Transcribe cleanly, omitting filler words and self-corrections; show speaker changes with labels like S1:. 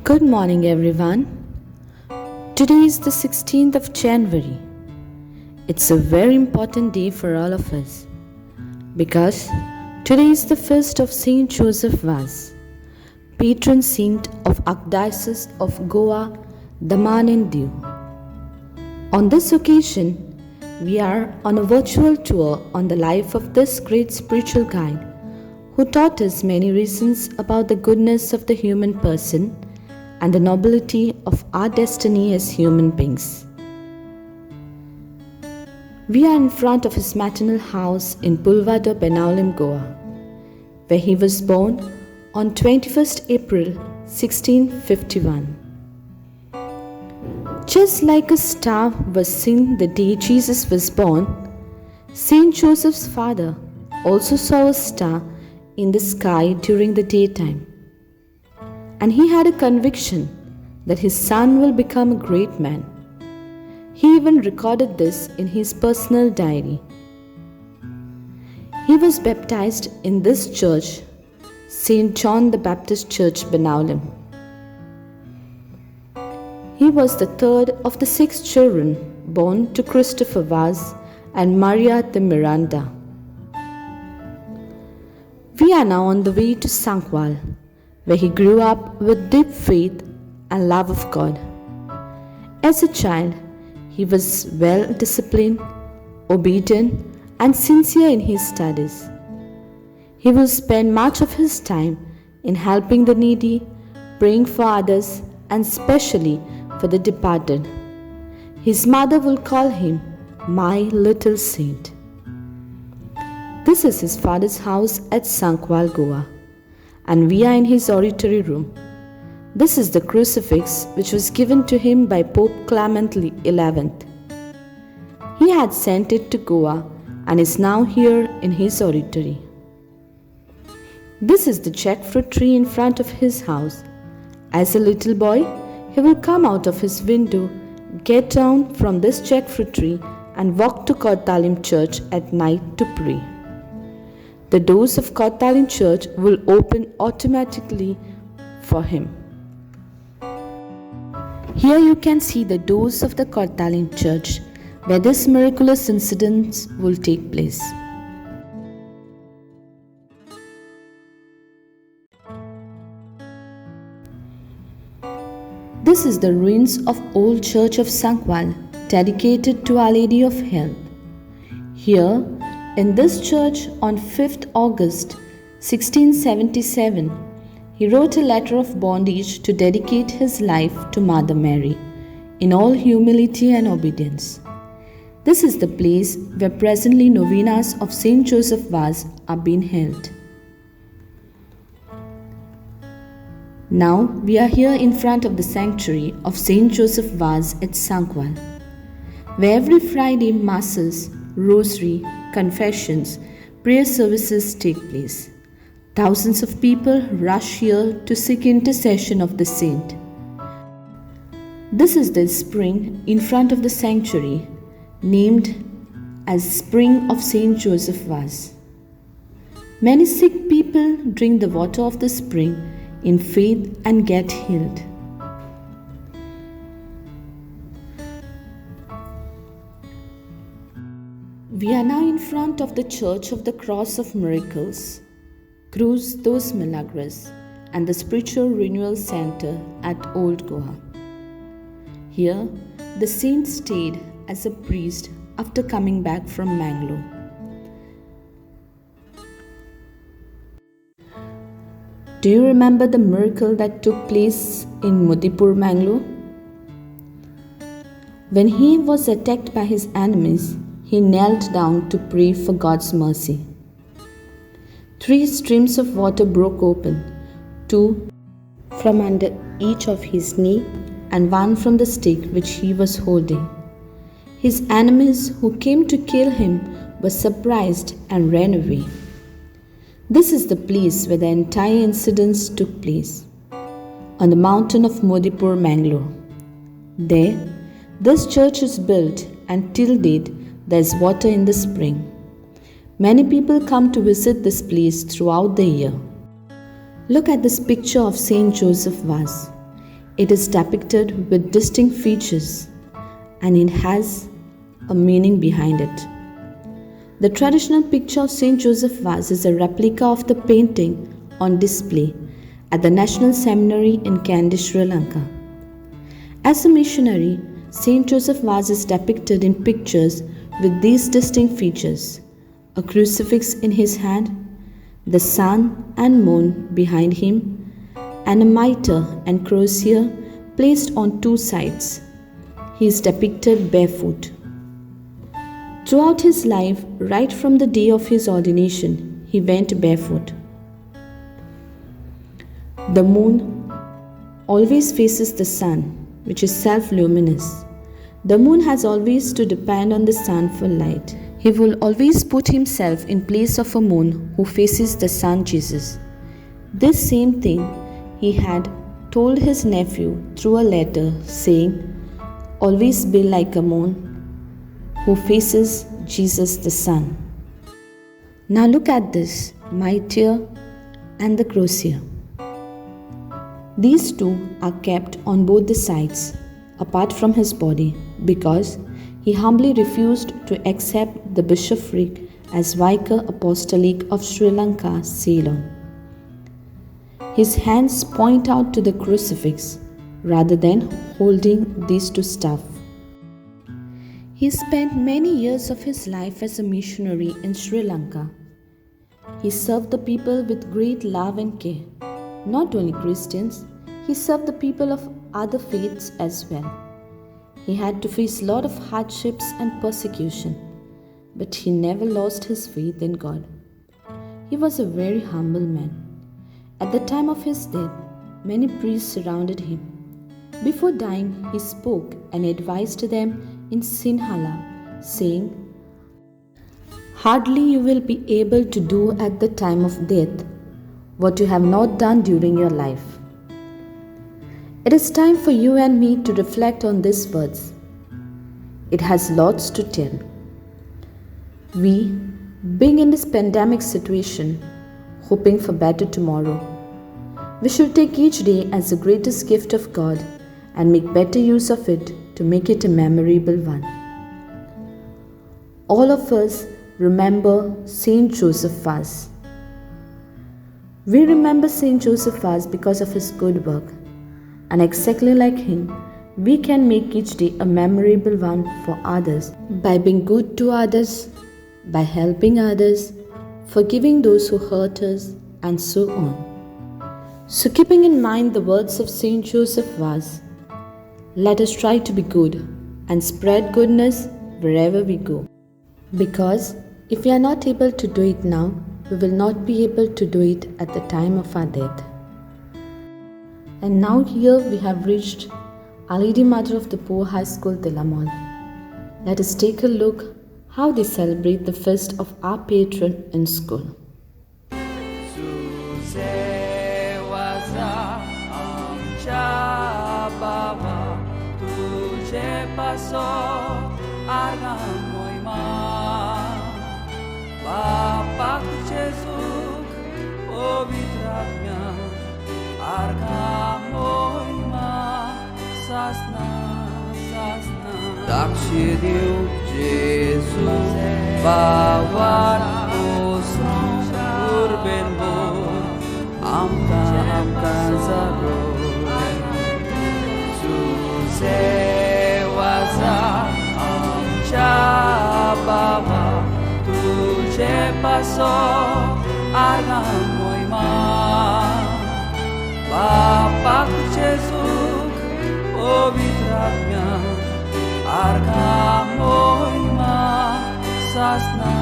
S1: Good morning, everyone. Today is the 16th of January. It's a very important day for all of us because today is the feast of St Joseph Vaz, patron saint of Archdiocese of Goa, Daman and Diu. On this occasion, we are on a virtual tour on the life of this great spiritual guide who taught us many reasons about the goodness of the human person and the nobility of our destiny as human beings. We are in front of his maternal house in Pulvado, Benaulim, Goa, where he was born on 21st April 1651. Just like a star was seen the day Jesus was born, St. Joseph's father also saw a star in the sky during the daytime. And he had a conviction that his son will become a great man. He even recorded this in his personal diary. He was baptized in this church, St. John the Baptist Church, Benaulim. He was the third of the 6 children born to Christopher Vaz and Maria de Miranda. We are now on the way to Sankwal, where he grew up with deep faith and love of God. As a child, he was well disciplined, obedient, and sincere in his studies. He will spend much of his time in helping the needy, praying for others, and especially for the departed. His mother will call him my little saint. This is his father's house at Sankwal, Goa, and we are in his oratory room. This is the crucifix which was given to him by Pope Clement XI. He had sent it to Goa and is now here in his oratory. This is the jackfruit tree in front of his house. As a little boy, he will come out of his window, get down from this jackfruit tree and walk to Kortalim Church at night to pray. The doors of Kortalim Church will open automatically for him. Here you can see the doors of the Kortalim Church where this miraculous incident will take place. This is the ruins of old church of Sankwal, dedicated to Our Lady of Health. Here, in this church on 5th August 1677, he wrote a letter of bondage to dedicate his life to Mother Mary in all humility and obedience. This is the place where presently novenas of St. Joseph Vaz are being held. Now we are here in front of the sanctuary of St. Joseph Vaz at Sankwal, where every Friday masses, rosary, confessions, prayer services take place. Thousands of people rush here to seek intercession of the saint. This is the spring in front of the sanctuary, named as Spring of St. Joseph Vaz. Many sick people drink the water of the spring in faith and get healed. We are now in front of the Church of the Cross of Miracles, Cruz dos Milagres, and the Spiritual Renewal Center at Old Goa. Here, the saint stayed as a priest after coming back from Mangalore. Do you remember the miracle that took place in Modipur, Mangalore? When he was attacked by his enemies, he knelt down to pray for God's mercy. 3 streams of water broke open, 2 from under each of his knee and 1 from the stick which he was holding. His enemies who came to kill him were surprised and ran away. This is the place where the entire incidents took place, on the mountain of Modipur, Mangalore. There, this church is built and till date there is water in the spring. Many people come to visit this place throughout the year. Look at this picture of St. Joseph Vaz. It is depicted with distinct features and it has a meaning behind it. The traditional picture of St Joseph Vaz is a replica of the painting on display at the National Seminary in Kandy, Sri Lanka. As a missionary, St Joseph Vaz is depicted in pictures with these distinct features: a crucifix in his hand, the sun and moon behind him, and a mitre and crosier placed on two sides. He is depicted barefoot. Throughout his life, right from the day of his ordination, he went barefoot. The moon always faces the sun, which is self-luminous. The moon has always to depend on the sun for light. He will always put himself in place of a moon who faces the sun, Jesus. This same thing he had told his nephew through a letter, saying, "Always be like a moon who faces Jesus the sun." Now look at this, mitre and the crosier. These two are kept on both the sides, apart from his body, because he humbly refused to accept the bishopric as Vicar Apostolic of Sri Lanka, Ceylon. His hands point out to the crucifix rather than holding these two staff. He spent many years of his life as a missionary in Sri Lanka. He served the people with great love and care. Not only Christians, he served the people of other faiths as well. He had to face a lot of hardships and persecution, but he never lost his faith in God. He was a very humble man. At the time of his death, many priests surrounded him. Before dying, he spoke and advised them in Sinhala, saying, "Hardly you will be able to do at the time of death what you have not done during your life." It is time for you and me to reflect on these words. It has lots to tell. We, being in this pandemic situation, hoping for better tomorrow, we should take each day as the greatest gift of God and make better use of it to make it a memorable one. All of us remember St Joseph Vaz. We remember St Joseph Vaz because of his good work. And exactly like him, we can make each day a memorable one for others by being good to others, by helping others, forgiving those who hurt us, and so on. So, keeping in mind the words of St Joseph Vaz, let us try to be good and spread goodness wherever we go. Because if we are not able to do it now, we will not be able to do it at the time of our death. And now here we have reached Our Lady Mother of the Poor High School, Tilamal. Let us take a look how they celebrate the feast of our patron in school.
S2: Dakshidiu Jesus bawan usrong urben bor amka zabro Suze waza amcha baba tuje paso argam moima Bapak Jesus pavitratnya argam moima sasna